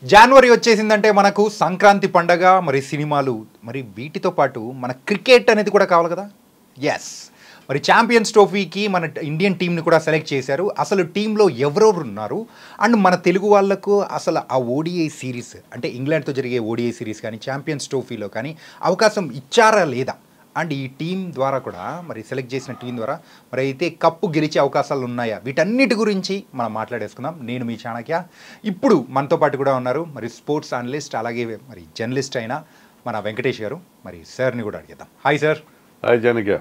జనవరి వచ్చేసిందంటే మనకు సంక్రాంతి పండగ మరి సినిమాలు మరి వీటితో పాటు మన క్రికెట్ అనేది కూడా కావాలి కదా. ఎస్, మరి ఛాంపియన్స్ ట్రోఫీకి మన ఇండియన్ టీంని కూడా సెలెక్ట్ చేశారు. అసలు టీంలో ఎవరెవరు ఉన్నారు అండ్ మన తెలుగు వాళ్ళకు అసలు ఆ ఓడిఐ సిరీస్ అంటే ఇంగ్లాండ్తో జరిగే ఓడిఐ సిరీస్ కానీ ఛాంపియన్స్ ట్రోఫీలో కానీ అవకాశం ఇచ్చారా లేదా అండ్ ఈ టీం ద్వారా కూడా మరి సెలెక్ట్ చేసిన టీం ద్వారా మరి అయితే కప్పు గెలిచే అవకాశాలు ఉన్నాయా, వీటన్నిటి గురించి మనం మాట్లాడేసుకుందాం. నేను మీ చాణక్య. ఇప్పుడు మనతో పాటు కూడా ఉన్నారు మరి స్పోర్ట్స్ అనలిస్ట్ అలాగే మరి జర్నలిస్ట్ అయిన మన వెంకటేష్ గారు. మరి సార్ని కూడా అడిగేద్దాం. Hi sir. Hi Chanakya.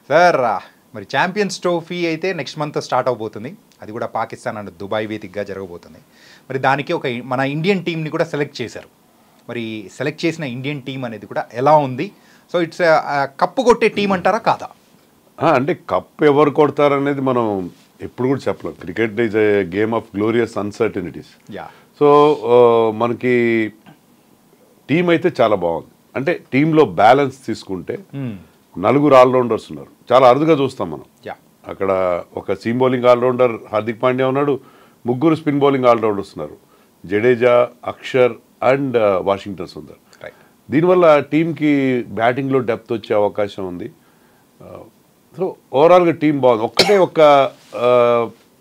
Sir, మరి ఛాంపియన్స్ ట్రోఫీ అయితే నెక్స్ట్ మంత్ స్టార్ట్ అవబోతుంది. అది కూడా పాకిస్తాన్ అండ్ దుబాయ్ వేదికగా జరగబోతుంది. మరి దానికి ఒక మన ఇండియన్ టీంని కూడా సెలెక్ట్ చేశారు. మరి సెలెక్ట్ చేసిన ఇండియన్ టీం అనేది కూడా ఎలా ఉంది? సో ఇట్స్ కప్పు కొట్టే టీం అంటారా కాదా? అంటే కప్ ఎవరు కొడతారనేది మనం ఎప్పుడు కూడా చెప్పలేం. Cricket is a game of glorious uncertainties. So మనకి టీం అయితే చాలా బాగుంది. అంటే టీంలో బ్యాలెన్స్ తీసుకుంటే నలుగురు ఆల్రౌండర్స్ ఉన్నారు. చాలా అరుదుగా చూస్తాం మనం. అక్కడ ఒక seam bowling all-rounder Hardik Pandya ఉన్నాడు, ముగ్గురు స్పిన్ బౌలింగ్ ఆల్రౌండర్స్ ఉన్నారు, జడేజా, అక్షర్ అండ్ వాషింగ్టన్ సుందర్. దీనివల్ల టీంకి బ్యాటింగ్లో డెప్త్ వచ్చే అవకాశం ఉంది. సో ఓవరాల్గా టీం బాగుంది. ఒక్కటే ఒక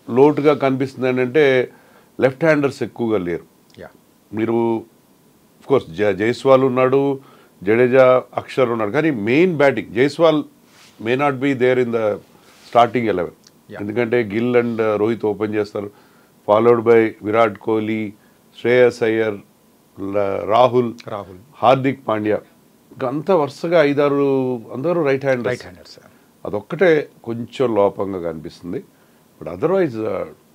లోటుగా కనిపిస్తుంది ఏంటంటే లెఫ్ట్ హ్యాండర్స్ ఎక్కువగా లేరు. మీరు కోర్స్ జైస్వాల్ ఉన్నాడు, జడేజా, అక్షర్ ఉన్నాడు, కానీ main batting Jaiswal may not be there in the starting 11. ఎందుకంటే గిల్ అండ్ రోహిత్ ఓపెన్ చేస్తారు, ఫాలోడ్ బై విరాట్ కోహ్లీ, శ్రేయస్ అయ్యర్, రాహుల్, హార్దిక్ పాండ్యా. అంతా వరుసగా 5-6 అందరూ రైట్ హ్యాండర్స్. అదొక్కటే కొంచెం లోపంగా కనిపిస్తుంది. బట్ అదర్వైజ్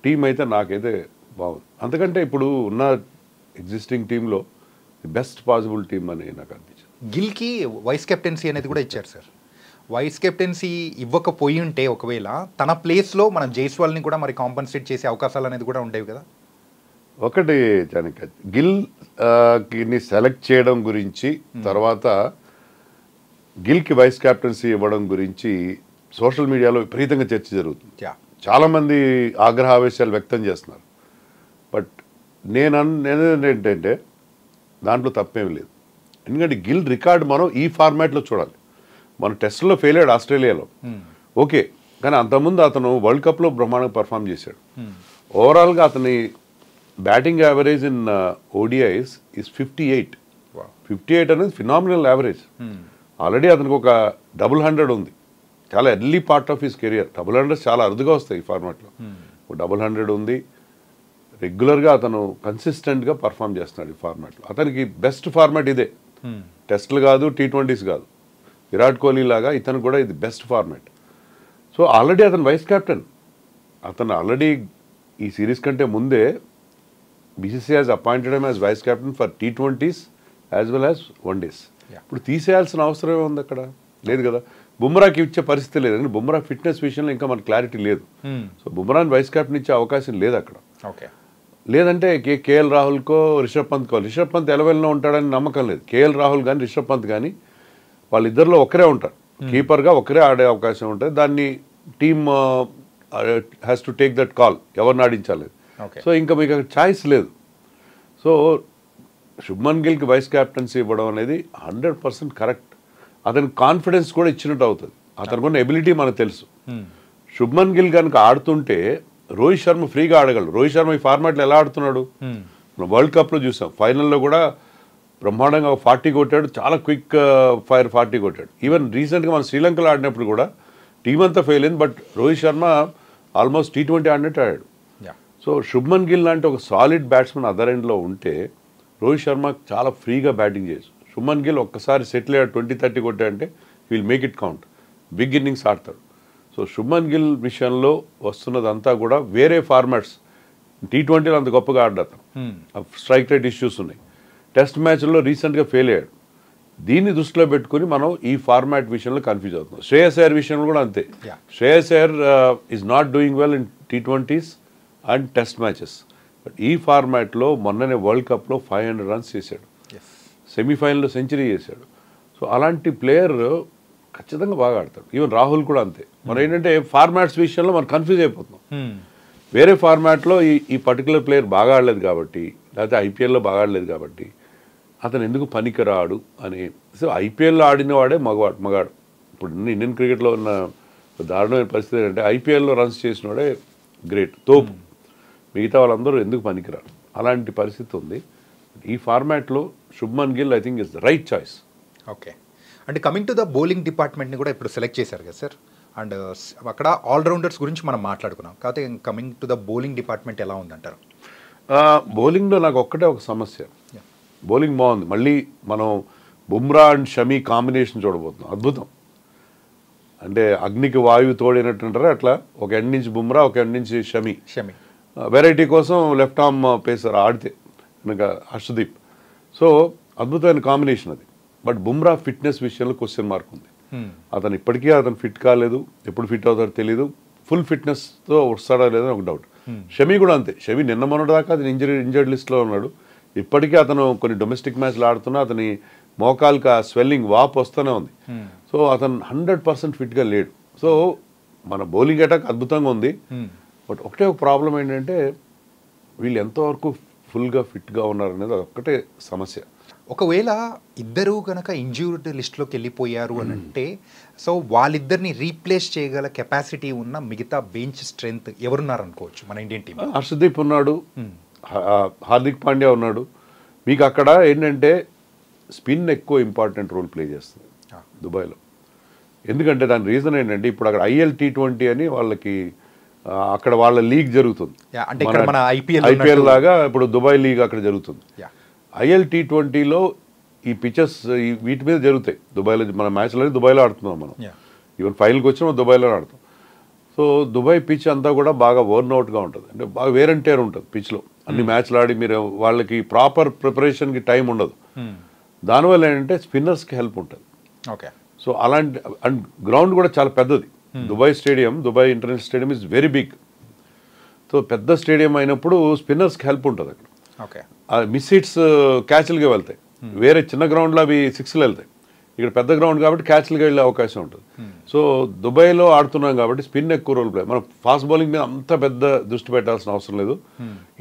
టీం అయితే నాకైతే బాగుంది. అంతకంటే ఇప్పుడు ఉన్న ఎగ్జిస్టింగ్ టీంలో ది బెస్ట్ పాసిబుల్ టీం అని నాకు అనిపించింది. గిల్కి వైస్ కెప్టెన్సీ అనేది కూడా ఇచ్చారు సార్. వైస్ కెప్టెన్సీ ఇవ్వకపోయి ఉంటే ఒకవేళ తన ప్లేస్లో మనం జైస్వాల్ని కూడా మరి కాంపన్సేట్ చేసే అవకాశాలు అనేది కూడా ఉండేవి కదా. ఒకటి చాణక్య, గిల్ని సెలెక్ట్ చేయడం గురించి, తర్వాత గిల్కి వైస్ కెప్టెన్సీ ఇవ్వడం గురించి సోషల్ మీడియాలో విపరీతంగా చర్చ జరుగుతుంది. చాలామంది ఆగ్రహావేశాలు వ్యక్తం చేస్తున్నారు. బట్ నేను ఏంటంటే దాంట్లో తప్పేమి లేదు. ఎందుకంటే గిల్ రికార్డ్ మనం ఈ ఫార్మాట్లో చూడాలి. మనం టెస్ట్లో ఫెయిల్ అయ్యాడు ఆస్ట్రేలియాలో, ఓకే, కానీ అంతకుముందు అతను వరల్డ్ కప్లో బ్రహ్మాండంగా పర్ఫామ్ చేశాడు. ఓవరాల్గా అతని batting average in ODIs is 58. 58 అనేది ఫినామినల్ యావరేజ్. ఆల్రెడీ అతనికి ఒక 100 ఉంది. చాలా early part of his career. 100 చాలా అరుదుగా వస్తాయి ఈ ఫార్మాట్లో. 100 ఉంది. రెగ్యులర్గా అతను కన్సిస్టెంట్గా పర్ఫామ్ చేస్తున్నాడు ఈ ఫార్మాట్లో. అతనికి బెస్ట్ ఫార్మాట్ ఇదే. టెస్ట్లు కాదు, T20s కాదు. విరాట్ కోహ్లీ లాగా ఇతను కూడా ఇది బెస్ట్ ఫార్మాట్. సో ఆల్రెడీ అతను వైస్ కెప్టెన్. అతను ఆల్రెడీ ఈ సిరీస్ కంటే ముందే BCCI has appointed him as vice captain for T20s as well as one-days. ఇప్పుడు తీసేయాల్సిన అవసరం ఉంది అక్కడ లేదు కదా. బుమ్రాకి ఇచ్చే పరిస్థితి లేదు, ఎందుకంటే బుమ్రా ఫిట్నెస్ విషయంలో ఇంకా మనకు క్లారిటీ లేదు. సో బుమ్రాని వైస్ కెప్టెన్ ఇచ్చే అవకాశం లేదు అక్కడ. లేదంటే కేఎల్ రాహుల్కో రిషబ్ పంత్కో, రిషబ్ పంత్ 11లో ఉంటాడని నమ్మకం లేదు. కేఎల్ రాహుల్ కానీ రిషబ్ పంత్ కానీ వాళ్ళిద్దరిలో ఒకరే ఉంటారు. కీపర్గా ఒకరే ఆడే అవకాశం ఉంటుంది. దాన్ని team has to take that call, ఎవరిని ఆడించాలి. సో ఇంకా మీకు అక్కడ ఛాయిస్ లేదు. సో శుభ్మన్ గిల్కి వైస్ క్యాప్టెన్సీ ఇవ్వడం అనేది 100% కరెక్ట్. అతనికి కాన్ఫిడెన్స్ కూడా ఇచ్చినట్టు అవుతుంది. అతనికి ఉన్న ఎబిలిటీ మనకు తెలుసు. శుభ్మన్ గిల్ కనుక ఆడుతుంటే రోహిత్ శర్మ ఫ్రీగా ఆడగలడు. రోహిత్ శర్మ ఈ ఫార్మాట్లో ఎలా ఆడుతున్నాడు మనం వరల్డ్ కప్లో చూసాం. ఫైనల్లో కూడా బ్రహ్మాండంగా 40 కొట్టాడు, చాలా క్విక్ ఫైర్ 40 కొట్టాడు. ఈవెన్ రీసెంట్గా మనం శ్రీలంకలో ఆడినప్పుడు కూడా టీం అంతా ఫెయిల్ అయింది, but Rohit Sharma almost T20 ఆడినట్టు ఆడాడు. సో శుభ్మన్ గిల్ లాంటి ఒక సాలిడ్ బ్యాట్స్మెన్ అదర్ ఎండ్లో ఉంటే రోహిత్ శర్మ చాలా ఫ్రీగా బ్యాటింగ్ చేయొచ్చు. శుభ్మన్ గిల్ ఒక్కసారి సెటిల్ అయ్యాడు, 20-30 కొట్టాడంటే will make it count. Big innings ఆడతాడు. సో శుభ్మన్ గిల్ విషయంలో వస్తున్నదంతా కూడా వేరే ఫార్మాట్స్. T20లో అంత గొప్పగా ఆడతాం, స్ట్రైక్ రేట్ ఇష్యూస్ ఉన్నాయి. టెస్ట్ మ్యాచ్లో రీసెంట్గా ఫెయిల్ అయ్యాడు. దీన్ని దృష్టిలో పెట్టుకుని మనం ఈ ఫార్మాట్ విషయంలో కన్ఫ్యూజ్ అవుతున్నాం. శ్రేయస్ అయ్యర్ విషయంలో కూడా అంతే. Shreyas Iyer is not doing well in T20s and test matches. But ఈ ఫార్మాట్లో మొన్ననే వరల్డ్ కప్లో 500 runs చేశాడు, సెమీఫైనల్లో సెంచరీ చేశాడు. సో అలాంటి ప్లేయర్ ఖచ్చితంగా బాగా ఆడతాడు. ఈవెన్ రాహుల్ కూడా అంతే. మనం ఏంటంటే ఫార్మాట్స్ విషయంలో మనం కన్ఫ్యూజ్ అయిపోతున్నాం. వేరే ఫార్మాట్లో ఈ పర్టికులర్ ప్లేయర్ బాగా ఆడలేదు కాబట్టి లేకపోతే ఐపీఎల్లో బాగా ఆడలేదు కాబట్టి అతను ఎందుకు పనికిరాడు అని. సో ఐపీఎల్లో ఆడిన వాడే మగాడు. ఇప్పుడు ఇండియన్ క్రికెట్లో ఉన్న దారుణమైన పరిస్థితి ఏంటంటే ఐపీఎల్లో రన్స్ చేసిన వాడే గ్రేట్ తోపు, మిగతా వాళ్ళందరూ ఎందుకు పనికిరారు, అలాంటి పరిస్థితి ఉంది. ఈ ఫార్మాట్లో Shubman Gill I think is the right choice. Okay, అంటే కమింగ్ టు ద బౌలింగ్ డిపార్ట్మెంట్ని కూడా ఇప్పుడు సెలెక్ట్ చేశారు కదా సార్, అండ్ అక్కడ ఆల్రౌండర్స్ గురించి మనం మాట్లాడుకున్నాం, కాకపోతే coming to the bowling department ఎలా ఉందంటారు? బౌలింగ్లో నాకు ఒక్కటే ఒక సమస్య, బౌలింగ్ బాగుంది, మళ్ళీ మనం బుమ్రా అండ్ షమీ కాంబినేషన్ చూడబోతున్నాం, అద్భుతం. అంటే అగ్నికి వాయువు తోడినట్టుంటారా అట్లా, ఒక ఎండ్ నుంచి బుమ్రా, ఒక ఎండ్ నుంచి షమీ. వెరైటీ కోసం లెఫ్ట్ ఆర్మ్ పేసర్ ఆడితే కనుక హర్షదీప్. సో అద్భుతమైన కాంబినేషన్ అది. బట్ బుమ్రా ఫిట్నెస్ విషయంలో క్వశ్చన్ మార్క్ ఉంది. అతను ఇప్పటికీ ఫిట్ కాలేదు, ఎప్పుడు ఫిట్ అవుతాడో తెలియదు, ఫుల్ ఫిట్నెస్తో వస్తాడా లేదని ఒక డౌట్. షమీ కూడా అంతే, షమీ నిన్న మొన్నటి దాకా అతను ఇంజర్డ్ లిస్ట్లో ఉన్నాడు, ఇప్పటికీ అతను కొన్ని డొమెస్టిక్ మ్యాచ్లు ఆడుతున్నా అతని మోకాల్కి ఆ స్వెల్లింగ్ వాప్ వస్తూనే ఉంది. సో అతను 100% ఫిట్గా లేడు. సో మన బౌలింగ్ అటాక్ అద్భుతంగా ఉంది, బట్ ఒకటే ఒక ప్రాబ్లం ఏంటంటే వీళ్ళు ఎంతవరకు ఫుల్గా ఫిట్గా ఉన్నారనేది అదొక్కటే సమస్య. ఒకవేళ ఇద్దరు కనుక ఇంజ్యూర్డ్ లిస్ట్లోకి వెళ్ళిపోయారు అని అంటే, సో వాళ్ళిద్దరిని రీప్లేస్ చేయగల కెపాసిటీ ఉన్న మిగతా బెంచ్ స్ట్రెంగ్త్ ఎవరున్నారు అనుకోవచ్చు మన ఇండియన్ టీం? హర్షదీప్ ఉన్నాడు, హార్దిక్ పాండ్యా ఉన్నాడు. మీకు అక్కడ ఏంటంటే స్పిన్ ఎక్కువ ఇంపార్టెంట్ రోల్ ప్లే చేస్తుంది దుబాయ్లో. ఎందుకంటే దాని రీజన్ ఏంటంటే ఇప్పుడు అక్కడ ILT20 అని వాళ్ళకి అక్కడ వాళ్ళ లీగ్ జరుగుతుంది, ఐపీఎల్ లాగా ఇప్పుడు దుబాయ్ లీగ్ అక్కడ జరుగుతుంది. ILT20లో ఈ పిచెస్ వీటి మీద జరుగుతాయి దుబాయ్లో. మన మ్యాచ్లో దుబాయ్లో ఆడుతున్నాం మనం, ఈవెన్ ఫైనల్కి వచ్చినా దుబాయ్లో ఆడుతాం. సో దుబాయ్ పిచ్ అంతా కూడా బాగా వర్న్అవుట్గా ఉంటుంది, అంటే బాగా వేర్ అండ్ టేర్ ఉంటుంది పిచ్లో. అన్ని మ్యాచ్లు ఆడి మీరు వాళ్ళకి ప్రాపర్ ప్రిపరేషన్కి టైం ఉండదు. దానివల్ల ఏంటంటే స్పిన్నర్స్కి హెల్ప్ ఉంటుంది. ఓకే, సో అలాంటి అండ్ గ్రౌండ్ కూడా చాలా పెద్దది. Dubai stadium, Dubai international stadium is very big. So పెద్ద స్టేడియం అయినప్పుడు స్పిన్నర్స్కి హెల్ప్ ఉంటుంది అక్కడ. ఓకే, మిస్ హిట్స్ క్యాచ్లుగా వెళ్తాయి, వేరే చిన్న గ్రౌండ్లో అవి సిక్స్లు వెళ్తాయి. ఇక్కడ పెద్ద గ్రౌండ్ కాబట్టి క్యాచ్లుగా వెళ్ళే అవకాశం ఉంటుంది. సో దుబాయ్లో ఆడుతున్నాం కాబట్టి స్పిన్ ఎక్కువ రోల్ ప్లే. మనం ఫాస్ట్ బౌలింగ్ మీద అంత పెద్ద దృష్టి పెట్టాల్సిన అవసరం లేదు.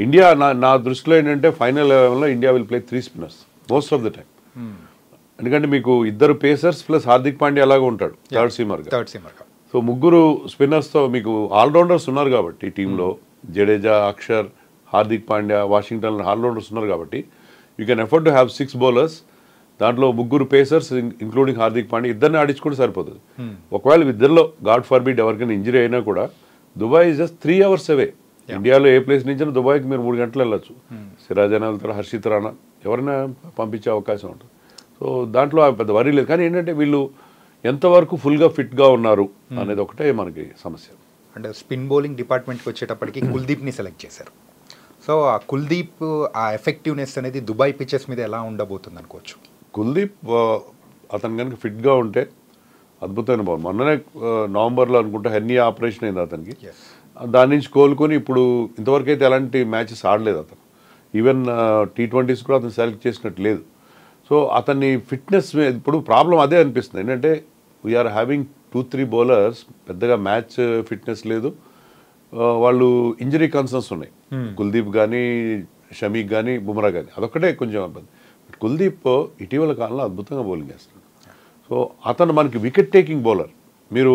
ఇండియా నా దృష్టిలో ఏంటంటే ఫైనల్ లెవెల్లో India will play 3 spinners most of the time. ఎందుకంటే మీకు ఇద్దరు పేసర్స్ ప్లస్ హార్దిక్ పాండ్యా అలాగే ఉంటాడు థర్డ్ సీమర్. సో ముగ్గురు స్పిన్నర్స్తో మీకు ఆల్రౌండర్స్ ఉన్నారు కాబట్టి టీంలో జడేజా, అక్షర్, హార్దిక్ పాండ్యా, వాషింగ్టన్ ఆల్రౌండర్స్ ఉన్నారు కాబట్టి you can afford to have 6 bowlers. దాంట్లో ముగ్గురు పేసర్స్ ఇంక్లూడింగ్ హార్దిక్ పాండ్యా, ఇద్దరిని ఆడించుకుంటే సరిపోతుంది. ఒకవేళ ఇద్దరిలో గాడ్ ఫర్బిడ్ ఎవరికైనా ఇంజరీ అయినా కూడా దుబాయ్ ఇస్ జస్ట్ 3 hours అవే. ఇండియాలో ఏ ప్లేస్ నుంచి దుబాయ్కి మీరు 3 గంటలు వెళ్ళొచ్చు. సిరాజ్ అయినా వెళ్తారు, హర్షిత్ రాణా ఎవరైనా పంపించే అవకాశం ఉంటుంది. సో దాంట్లో పెద్ద వరీ లేదు. కానీ ఏంటంటే వీళ్ళు ఎంతవరకు ఫుల్గా ఫిట్గా ఉన్నారు అనేది ఒకటే మనకి సమస్య. అంటే స్పిన్ బౌలింగ్ డిపార్ట్మెంట్కి వచ్చేటప్పటికి కుల్దీప్ని సెలెక్ట్ చేశారు. సో ఆ కుల్దీప్ ఆ ఎఫెక్టివ్నెస్ అనేది దుబాయ్ పిచెస్ మీద ఎలా ఉండబోతుంది అనుకోవచ్చు? కుల్దీప్ అతను కనుక ఫిట్గా ఉంటే అద్భుతమైన బౌల్. మొన్ననే నవంబర్లో అనుకుంటే హెర్నియా ఆపరేషన్ అయింది అతనికి. దాని నుంచి కోలుకొని ఇప్పుడు ఇంతవరకు అయితే ఎలాంటి మ్యాచెస్ ఆడలేదు అతను. ఈవెన్ T20s కూడా అతను సెలెక్ట్ చేసినట్టు లేదు. సో అతన్ని ఫిట్నెస్ ఇప్పుడు ప్రాబ్లం అదే అనిపిస్తుంది. ఏంటంటే వీఆర్ హ్యావింగ్ 2-3 బౌలర్స్ పెద్దగా మ్యాచ్ ఫిట్నెస్ లేదు, వాళ్ళు ఇంజరీ కన్సర్న్స్ ఉన్నాయి. కుల్దీప్ కానీ, షమీక్ కానీ, బుమ్రా కానీ, అదొక్కటే కొంచెం ఇబ్బంది. కుల్దీప్ ఇటీవల కాలంలో అద్భుతంగా బౌలింగ్ చేస్తున్నాడు. సో అతను మనకి వికెట్ టేకింగ్ బౌలర్. మీరు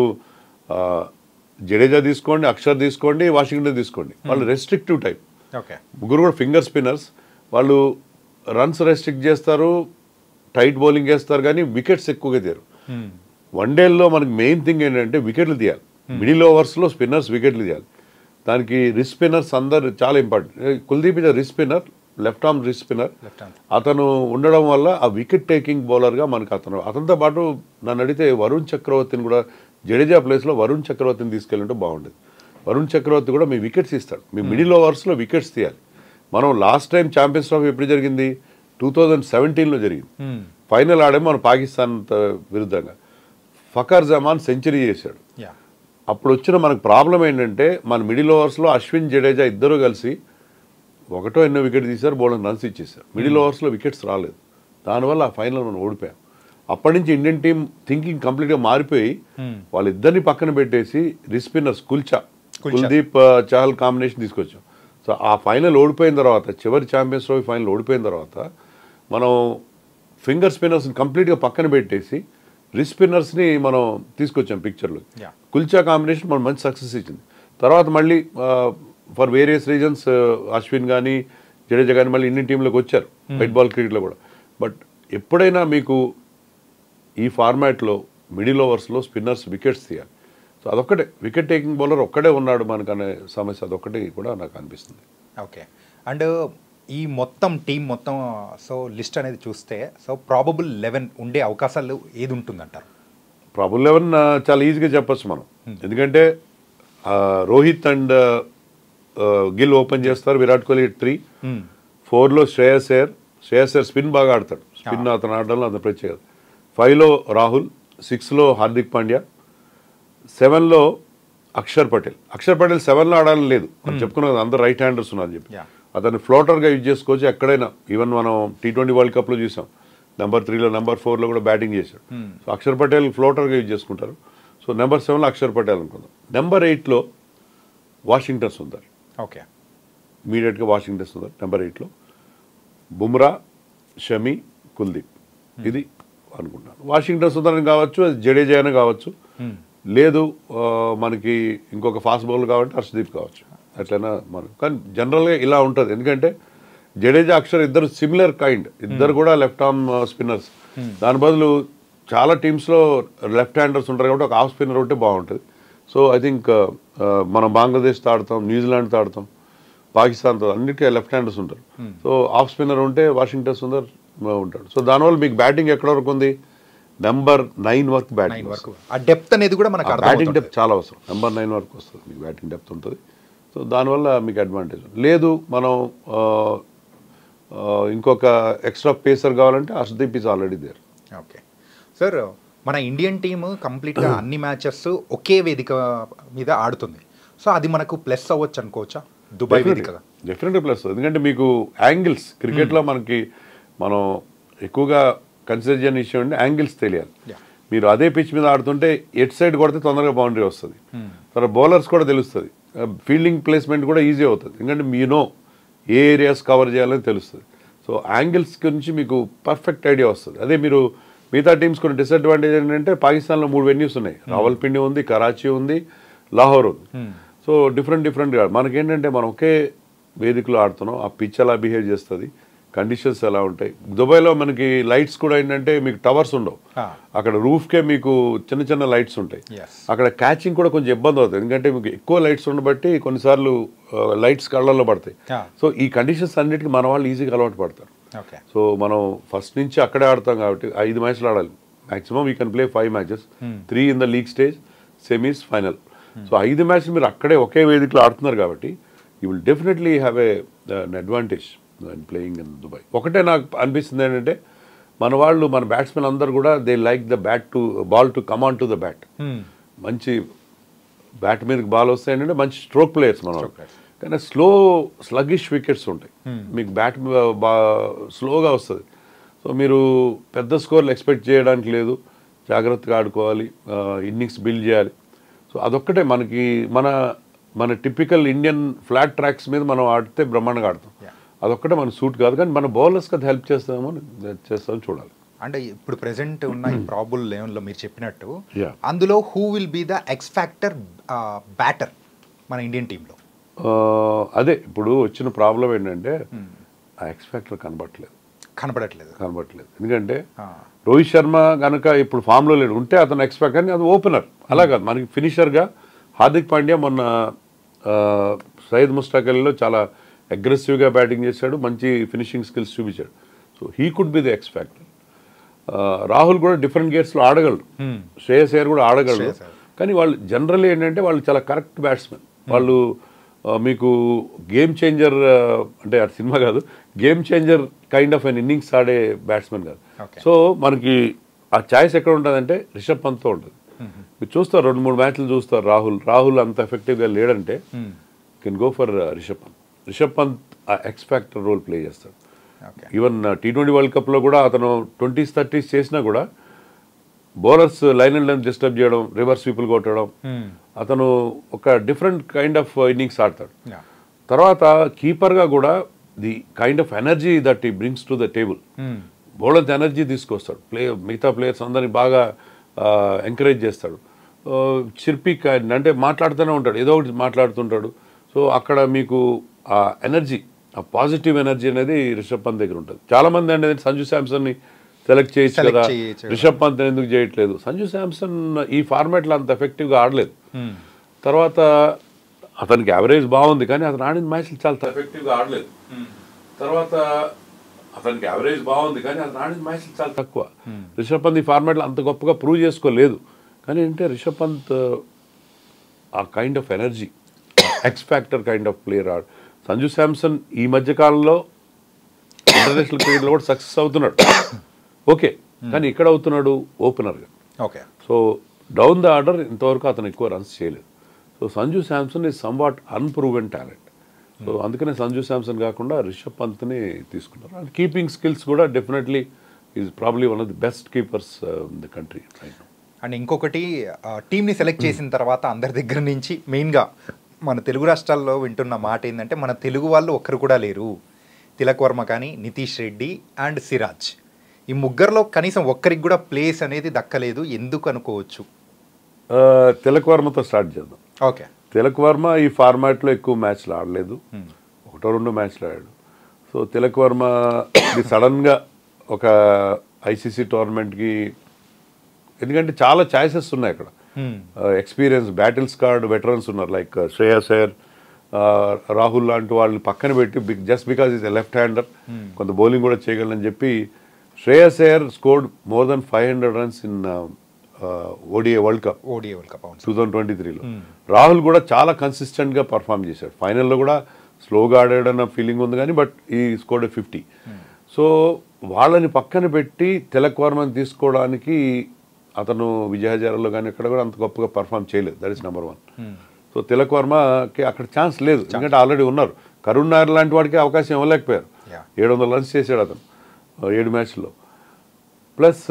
జడేజా తీసుకోండి, అక్షర్ తీసుకోండి, వాషింగ్టన్ తీసుకోండి, వాళ్ళు రెస్ట్రిక్టివ్ టైప్. ముగ్గురు కూడా ఫింగర్ స్పిన్నర్స్. వాళ్ళు రన్స్ రెస్ట్రిక్ట్ చేస్తారు, టైట్ బౌలింగ్ చేస్తారు, కానీ వికెట్స్ ఎక్కువగా తీయరు. వన్డేల్లో మనకి మెయిన్ థింగ్ ఏంటంటే వికెట్లు తీయాలి. మిడిల్ ఓవర్స్లో స్పిన్నర్స్ వికెట్లు తీయాలి. దానికి రిస్ట్ స్పిన్నర్స్ అందరు చాలా important. Kuldeep is wrist spinner, left arm wrist spinner. అతను ఉండడం వల్ల ఆ వికెట్ టేకింగ్ బౌలర్గా మనకు అతనితో పాటు నన్ను అడిగితే వరుణ్ చక్రవర్తిని కూడా, జడేజా ప్లేస్లో వరుణ్ చక్రవర్తిని తీసుకెళ్ళింటే బాగుండేది. వరుణ్ చక్రవర్తి కూడా మీ వికెట్స్ ఇస్తాడు, మీ మిడిల్ ఓవర్స్లో వికెట్స్ తీయాలి. మనం లాస్ట్ టైం ఛాంపియన్స్ ట్రోఫీ ఎప్పుడు జరిగింది? 2017లో జరిగింది. ఫైనల్ ఆడేమో మన పాకిస్తాన్ విరుద్ధంగా. ఫకర్ జమాన్ సెంచరీ చేశాడు. అప్పుడు వచ్చిన మనకు ప్రాబ్లం ఏంటంటే మన మిడిల్ ఓవర్స్లో అశ్విన్, జడేజా ఇద్దరు కలిసి ఒకటో ఎన్నో వికెట్ తీశారు, బౌలర్ రన్స్ ఇచ్చేసారు. మిడిల్ ఓవర్స్లో వికెట్స్ రాలేదు, దానివల్ల ఆ ఫైనల్ మనం ఓడిపోయాం. అప్పటి నుంచి ఇండియన్ టీం థింకింగ్ కంప్లీట్గా మారిపోయి వాళ్ళిద్దరిని పక్కన పెట్టేసి wrist spinners Kuldeep, Chahal combination తీసుకొచ్చాం. సో ఆ ఫైనల్ ఓడిపోయిన తర్వాత, చివరి ఛాంపియన్స్ ట్రోఫీ ఫైనల్ ఓడిపోయిన తర్వాత మనం ఫింగర్ స్పిన్నర్స్ని కంప్లీట్గా పక్కన పెట్టేసి రిస్ట్ స్పిన్నర్స్ని మనం తీసుకొచ్చాం పిక్చర్లో. కుల్చా కాంబినేషన్ మనం మంచి సక్సెస్ ఇచ్చింది. తర్వాత మళ్ళీ ఫర్ వేరియస్ రీజన్స్ అశ్విన్ కానీ జడేజా కానీ మళ్ళీ ఇండియన్ టీంలోకి వచ్చారు వైట్ బాల్ క్రికెట్లో కూడా. బట్ ఎప్పుడైనా మీకు ఈ ఫార్మాట్లో మిడిల్ ఓవర్స్లో స్పిన్నర్స్ వికెట్స్ తీయాలి. సో అదొక్కటే, వికెట్ టేకింగ్ బౌలర్ ఒక్కడే ఉన్నాడు మనకనే సమస్య అదొక్కటి కూడా నాకు అనిపిస్తుంది. ఓకే. అండ్ ఈ మొత్తం టీం మొత్తం సో లిస్ట్ అనేది చూస్తే సో ప్రాబబుల్ 11 ఉండే అవకాశాలు ఏది ఉంటుందంటారు? ప్రాబుల్ 11 చాలా ఈజీగా చెప్పచ్చు మనం. ఎందుకంటే రోహిత్ అండ్ గిల్ ఓపెన్ చేస్తారు, విరాట్ కోహ్లీ 3, 4లో శ్రేయస్ అయ్యర్ స్పిన్ బాగా ఆడతాడు, స్పిన్ అతను ఆడడంలో అంత ప్రత్యేకత. 5లో రాహుల్, 6లో హార్దిక్ పాండ్యా, 7లో అక్షర్ పటేల్ 7లో ఆడాలని లేదు అని చెప్పుకున్నది, అందరు రైట్ హ్యాండర్స్ ఉన్నారు చెప్పి అతన్ని ఫ్లోటర్గా యూజ్ చేసుకోవచ్చు ఎక్కడైనా. ఈవెన్ మనం T20 వరల్డ్ కప్లో చూసాం, నెంబర్ 3లో నెంబర్ 4లో కూడా బ్యాటింగ్ చేశాడు. సో అక్షర్ పటేల్ ఫ్లోటర్గా యూజ్ చేసుకుంటారు. సో నెంబర్ 7లో అక్షర్ పటేల్ అనుకుందాం. నెంబర్ 8లో వాషింగ్టన్ సుందర్, ఓకే, ఇమీడియట్గా వాషింగ్టన్ సుందర్ నెంబర్ 8లో. బుమ్రా, షమి, కుల్దీప్, ఇది అనుకుంటున్నాను. వాషింగ్టన్ సుందర్ అని కావచ్చు, జడేజా అయినా కావచ్చు, లేదు మనకి ఇంకొక ఫాస్ట్ బౌలర్ కావాలంటే హర్షదీప్ కావచ్చు, అట్లయినా మనం. కానీ జనరల్గా ఇలా ఉంటుంది, ఎందుకంటే జడేజా అక్షర్ ఇద్దరు సిమిలర్ కైండ్, ఇద్దరు కూడా లెఫ్ట్ ఆర్మ్ స్పిన్నర్స్. దాని బదులు చాలా టీమ్స్లో లెఫ్ట్ హ్యాండర్స్ ఉంటారు కాబట్టి ఒక హాఫ్ స్పిన్నర్ ఉంటే బాగుంటుంది. సో ఐ థింక్ మనం బంగ్లాదేశ్తో ఆడతాం, న్యూజిలాండ్తో ఆడతాం, పాకిస్తాన్తో, అన్నిటికీ లెఫ్ట్ హ్యాండర్స్ ఉంటారు. సో హాఫ్ స్పిన్నర్ ఉంటే వాషింగ్టన్ సుందర్ ఉంటాడు. సో దానివల్ల మీకు బ్యాటింగ్ ఎక్కడ వరకు ఉంది? నెంబర్ 9 వరకు బ్యాటింగ్ వరకు. ఆ డెప్త్ అనేది కూడా మనకు బ్యాటింగ్ డెప్త్ చాలా అవసరం. నెంబర్ 9 వరకు వస్తుంది మీకు బ్యాటింగ్ డెప్త్ ఉంటుంది. సో దానివల్ల మీకు అడ్వాంటేజ్. లేదు మనం ఇంకొక ఎక్స్ట్రా పేసర్ కావాలంటే Harshdeep is already there. Okay sir, మన ఇండియన్ టీమ్ కంప్లీట్గా అన్ని మ్యాచెస్ ఒకే వేదిక మీద ఆడుతుంది. సో అది మనకు ప్లస్ అవ్వచ్చు అనుకోవచ్చా దుబాయ్ వేదికగా? డెఫినెట్గా ప్లస్. ఎందుకంటే మీకు యాంగిల్స్ క్రికెట్లో మనం ఎక్కువగా కన్సిడర్ చేయని విషయం అంటే యాంగిల్స్ తెలియాలి. మీరు అదే పిచ్ మీద ఆడుతుంటే ఎట్ సైడ్ కొడితే తొందరగా బౌండరీ వస్తుంది, తర్వాత బౌలర్స్ కూడా తెలుస్తుంది, ఫీల్డింగ్ ప్లేస్మెంట్ కూడా ఈజీ అవుతుంది. ఎందుకంటే ఏ ఏరియాస్ కవర్ చేయాలని తెలుస్తుంది. సో యాంగిల్స్ గురించి మీకు పర్ఫెక్ట్ ఐడియా వస్తుంది. అదే మీరు మిగతా టీమ్స్ కొన్ని డిసడ్వాంటేజ్ ఏంటంటే పాకిస్తాన్లో 3 వెన్యూస్ ఉన్నాయి, రావల్పిండి ఉంది, కరాచీ ఉంది, లాహోర్ ఉంది. సో డిఫరెంట్గా మనకేంటంటే మనం ఒకే వేదికలో ఆడుతున్నాం, ఆ పిచ్ ఎలా బిహేవ్ చేస్తుంది, కండిషన్స్ ఎలా ఉంటాయి. దుబాయ్లో మనకి లైట్స్ కూడా ఏంటంటే మీకు టవర్స్ ఉండవు, అక్కడ రూఫ్కే మీకు చిన్న లైట్స్ ఉంటాయి. అక్కడ క్యాచింగ్ కూడా కొంచెం ఇబ్బంది అవుతుంది, ఎందుకంటే మీకు ఎక్కువ లైట్స్ ఉండబట్టి కొన్నిసార్లు లైట్స్ కళ్ళల్లో పడతాయి. సో ఈ కండిషన్స్ అన్నిటికీ మన వాళ్ళు ఈజీగా అలవాటు పడతారు. సో మనం ఫస్ట్ నుంచి అక్కడే ఆడతాం కాబట్టి 5 మ్యాచ్లు ఆడాలి maximum. We can play 5 matches, 3 in the league stage, semis, final. So 5 మ్యాచ్లు మీరు అక్కడే ఒకే వేదికలో ఆడుతున్నారు కాబట్టి you will definitely have an advantage and playing in Dubai. ఒకటే నాకు అనిపిస్తుంది ఏంటంటే మన బ్యాట్స్మెన్ అందరూ కూడా they like the ball to come on to the bat. మంచి బ్యాట్ మీదకి బాల్ వస్తాయి ఏంటంటే మంచి స్ట్రోక్ ప్లేయర్స్ మన వాళ్ళు. కానీ స్లగిష్ వికెట్స్ ఉంటాయి, మీకు బ్యాట్ స్లోగా వస్తుంది. సో మీరు పెద్ద స్కోర్లు ఎక్స్పెక్ట్ చేయడానికి లేదు, జాగ్రత్తగా ఆడుకోవాలి, ఇన్నింగ్స్ బిల్డ్ చేయాలి. సో అదొక్కటే మనకి మన టిపికల్ ఇండియన్ ఫ్లాట్ ట్రాక్స్ మీద మనం ఆడితే బ్రహ్మాండంగా ఆడతాం. అదొక్కటే మనకు సూట్ కాదు, కానీ మన బౌలర్స్కి అది హెల్ప్ చేస్తామని చూడాలి. అంటే ఇప్పుడు ప్రెసెంట్ ఉన్న ఈ ప్రాబుల్ 11లో మీరు చెప్పినట్టు అందులో who will be the X factor batter మన ఇండియన్ టీంలో? అదే ఇప్పుడు వచ్చిన ప్రాబ్లం ఏంటంటే ఆ ఎక్స్ ఫ్యాక్టర్ కనబడట్లేదు. ఎందుకంటే రోహిత్ శర్మ కనుక ఇప్పుడు ఫామ్లో లేడు, ఉంటే అతను ఎక్స్ ఫ్యాక్టర్, కానీ అది ఓపెనర్ అలా కాదు. మనకి ఫినిషర్గా హార్దిక్ పాండ్యా మొన్న సయ్యద్ ముష్తాక్ అలీలో చాలా అగ్రెసివ్గా బ్యాటింగ్ చేశాడు, మంచి ఫినిషింగ్ స్కిల్స్ చూపించాడు. So he could be the X factor. Rahul కూడా డిఫరెంట్ గేట్స్లో ఆడగలడు, శ్రేయస్ అయ్యర్ కూడా ఆడగలడు. కానీ వాళ్ళు జనరల్లీ ఏంటంటే వాళ్ళు చాలా కరెక్ట్ బ్యాట్స్మెన్. వాళ్ళు మీకు గేమ్ చేంజర్ అంటే ఆ సినిమా కాదు, game changer kind of an innings ఆడే బ్యాట్స్మెన్ కాదు. సో మనకి ఆ ఛాయిస్ ఎక్కడ ఉంటుందంటే రిషబ్ పంత్తో ఉంటుంది. మీరు చూస్తారు 2-3 మ్యాచ్లు చూస్తారు, రాహుల్ అంత ఎఫెక్టివ్గా లేడంటే can go for Rishabh Pant ఆ ఎక్స్ ఫ్యాక్టర్ రోల్ ప్లే చేస్తాడు. ఈవెన్ T20 వరల్డ్ కప్లో కూడా అతను 20s 30s చేసినా కూడా bowlers line and line disturb చేయడం, రివర్స్ స్వీపులు కొట్టడం, అతను ఒక డిఫరెంట్ కైండ్ ఆఫ్ ఇన్నింగ్స్ ఆడతాడు. తర్వాత కీపర్గా కూడా the kind of energy that he brings to the table, bowlers energy తీసుకొస్తాడు, మిగతా ప్లేయర్స్ అందరినీ బాగా ఎంకరేజ్ చేస్తాడు. చిర్పి అంటే మాట్లాడుతూనే ఉంటాడు, ఏదో ఒకటి మాట్లాడుతుంటాడు. సో అక్కడ మీకు ఆ ఎనర్జీ, ఆ పాజిటివ్ ఎనర్జీ అనేది రిషబ్ పంత్ దగ్గర ఉంటుంది. చాలామంది అంటే సంజు శాంసన్ని సెలెక్ట్ చేయొచ్చు కదా, రిషబ్ పంత్ ఎందుకు చేయట్లేదు? సంజు శాంసన్ ఈ ఫార్మాట్లో అంత ఎఫెక్టివ్గా ఆడలేదు. తర్వాత అతనికి యావరేజ్ బాగుంది, కానీ అతను ఆడిన మ్యాచ్లు చాలా ఎఫెక్టివ్గా ఆడలేదు. తర్వాత అతనికి యావరేజ్ బాగుంది, కానీ అతను ఆడిన మ్యాచ్లు చాలా తక్కువ. రిషబ్ పంత్ ఈ ఫార్మాట్లో అంత గొప్పగా ప్రూవ్ చేసుకోలేదు. కానీ ఏంటంటే రిషబ్ పంత్ ఆ kind of energy, X factor kind of player ఆడు. సంజు శాంసన్ ఈ మధ్యకాలంలో ఇంటర్నేషనల్ క్రికెట్లో కూడా సక్సెస్ అవుతున్నాడు, ఓకే, కానీ ఇక్కడ అవుతున్నాడు ఓపెనర్గా. Okay. So down the order ఇంతవరకు అతను ఎక్కువ రన్స్ చేయలేదు. So Sanju Samson is somewhat unproven talent. So అందుకనే సంజు శాంసన్ కాకుండా రిషబ్ పంత్ని తీసుకున్నారు. అండ్ కీపింగ్ స్కిల్స్ కూడా definitely is probably one of the best keepers in the country. And ఇంకొకటి, టీంని సెలెక్ట్ చేసిన తర్వాత అందరి దగ్గర నుంచి మెయిన్గా మన తెలుగు రాష్ట్రాల్లో వింటున్న మాట ఏంటంటే, మన తెలుగు వాళ్ళు ఒక్కరు కూడా లేరు. తిలక్ వర్మ కానీ, నితీష్ రెడ్డి అండ్ సిరాజ్, ఈ ముగ్గురులో కనీసం ఒక్కరికి కూడా ప్లేస్ అనేది దక్కలేదు, ఎందుకు అనుకోవచ్చు? తిలక్ వర్మతో స్టార్ట్ చేద్దాం. ఓకే. తిలక్ వర్మ ఈ ఫార్మాట్లో ఎక్కువ మ్యాచ్లు ఆడలేదు, 1-2 మ్యాచ్లు ఆడాడు. సో తిలక్ వర్మ సడన్గా ఒక ఐసీసీ టోర్నమెంట్కి, ఎందుకంటే చాలా ఛాయిసెస్ ఉన్నాయి అక్కడ, ఎక్స్పీరియన్స్ బ్యాటిల్ స్కార్డ్ వెటరన్స్ ఉన్నారు, లైక్ శ్రేయస్ అయ్యర్, రాహుల్ లాంటి వాళ్ళని పక్కన పెట్టి just because is a left hander, కొంత బౌలింగ్ కూడా చేయగలనని చెప్పి Shreyas Iyer scored more than 500 runs in ODI world cup 2023లో. రాహుల్ కూడా చాలా కన్సిస్టెంట్గా పర్ఫామ్ చేశాడు. ఫైనల్లో కూడా స్లోగా ఆడాడన్న ఫీలింగ్ ఉంది, కానీ బట్ ఈ స్కోర్డ్ 50. సో వాళ్ళని పక్కన పెట్టి తిలక్ వర్మని తీసుకోవడానికి అతను విజయహజారాలో కానీ ఇక్కడ కూడా అంత గొప్పగా పర్ఫామ్ చేయలేదు. That is number 1. So Tilak వర్మకి అక్కడ ఛాన్స్ లేదు, ఎందుకంటే ఆల్రెడీ ఉన్నారు. కరుణ్ నాయర్ లాంటి వాడికి అవకాశం ఇవ్వలేకపోయారు. 700 రన్స్ చేశాడు అతను 7 మ్యాచ్ల్లో. ప్లస్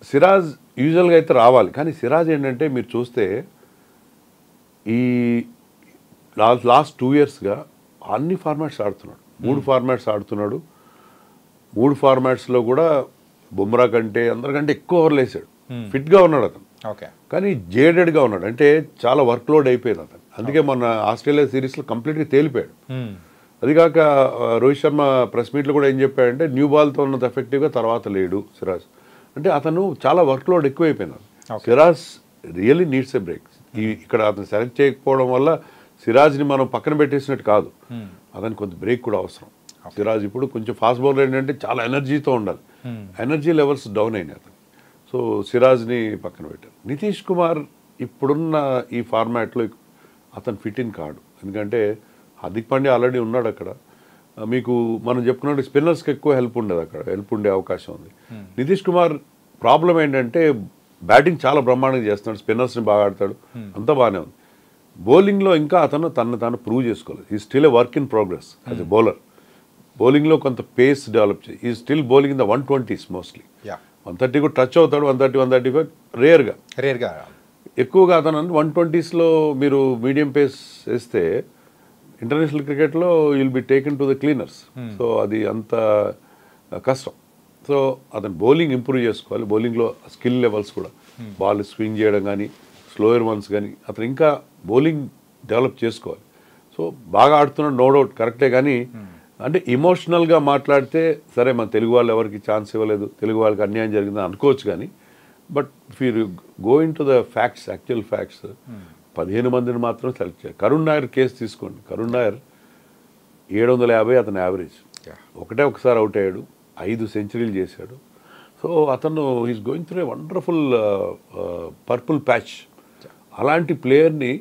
సిరాజ్ యూజువల్గా అయితే రావాలి, కానీ సిరాజ్ ఏంటంటే మీరు చూస్తే ఈ లాస్ట్ 2 ఇయర్స్గా అన్ని ఫార్మాట్స్ ఆడుతున్నాడు, 3 ఫార్మాట్స్ ఆడుతున్నాడు. 3 ఫార్మాట్స్లో కూడా బుమ్రా కంటే అందరికంటే ఎక్కువ ఓవర్లు వేసాడు, ఫిట్గా ఉన్నాడు అతను. ఓకే. కానీ జేడెడ్గా ఉన్నాడు, అంటే చాలా వర్క్లోడ్ అయిపోయింది అతను. అందుకే మొన్న ఆస్ట్రేలియా సిరీస్లో కంప్లీట్గా తేలిపోయాడు. అదికాక రోహిత్ శర్మ ప్రెస్ మీట్లో కూడా ఏం చెప్పాడంటే, న్యూ బాల్తో ఉన్నంత ఎఫెక్టివ్గా తర్వాత లేడు సిరాజ్. అంటే అతను చాలా వర్క్లోడ్ ఎక్కువైపోయినాడు. Siraj really needs a break. ఇక్కడ అతను సెలెక్ట్ చేయకపోవడం వల్ల సిరాజ్ని మనం పక్కన పెట్టేసినట్టు కాదు, అతనికి కొంత బ్రేక్ కూడా అవసరం. సిరాజ్ ఇప్పుడు కొంచెం ఫాస్ట్ బౌలర్ ఏంటంటే చాలా ఎనర్జీతో ఉండాలి, ఎనర్జీ లెవెల్స్ డౌన్ అయినాయి అతను. సో సిరాజ్ని పక్కన పెట్టారు. నితీష్ కుమార్ ఇప్పుడున్న ఈ ఫార్మాట్లో అతను ఫిట్ ఇన్ కాడు, ఎందుకంటే హార్దిక్ పాండ్యా ఆల్రెడీ ఉన్నాడు అక్కడ. మీకు మనం చెప్పుకున్నట్టు స్పిన్నర్స్కి ఎక్కువ హెల్ప్ ఉండదు, అక్కడ హెల్ప్ ఉండే అవకాశం ఉంది. నితీష్ కుమార్ ప్రాబ్లం ఏంటంటే బ్యాటింగ్ చాలా బ్రహ్మాండంగా చేస్తున్నాడు, స్పిన్నర్స్ని బాగా ఆడతాడు, అంతా బాగానే ఉంది. బౌలింగ్లో ఇంకా అతను తను ప్రూవ్ చేసుకోలేదు. ఈ still a work in progress as a bowler. బౌలింగ్లో కొంత పేస్ డెవలప్ చేయి. ఈ still bowling in the 120s mostly. 130 కూడా టచ్ అవుతాడు, 130, 135 రేర్గా. ఎక్కువగా అతను 120sలో మీరు మీడియం పేస్ వేస్తే ఇంటర్నేషనల్ క్రికెట్లో will be taken to the cleaners. So అది అంత కష్టం. సో అతను బౌలింగ్ ఇంప్రూవ్ చేసుకోవాలి, బౌలింగ్లో స్కిల్ లెవెల్స్ కూడా, బాల్ స్వింగ్ చేయడం కానీ స్లోయర్ వన్స్ కానీ అతను ఇంకా బౌలింగ్ డెవలప్ చేసుకోవాలి. సో బాగా ఆడుతున్నాడు, నో డౌట్, కరెక్టే. కానీ అంటే ఇమోషనల్గా మాట్లాడితే సరే, మన తెలుగు వాళ్ళు ఎవరికి ఛాన్స్ ఇవ్వలేదు, తెలుగు వాళ్ళకి అన్యాయం జరిగిందని అనుకోవచ్చు. కానీ but if you go in to the facts, actual facts, 15 మందిని మాత్రం సెలెక్ట్ చేయాలి. కరుణ్ నాయర్ కేసు తీసుకోండి. కరుణ్ నాయర్ 750 అతను యావరేజ్, ఒకసారి అవుట్ అయ్యాడు, 5 సెంచరీలు చేశాడు. సో అతను is going through a wonderful purple patch. అలాంటి ప్లేయర్ని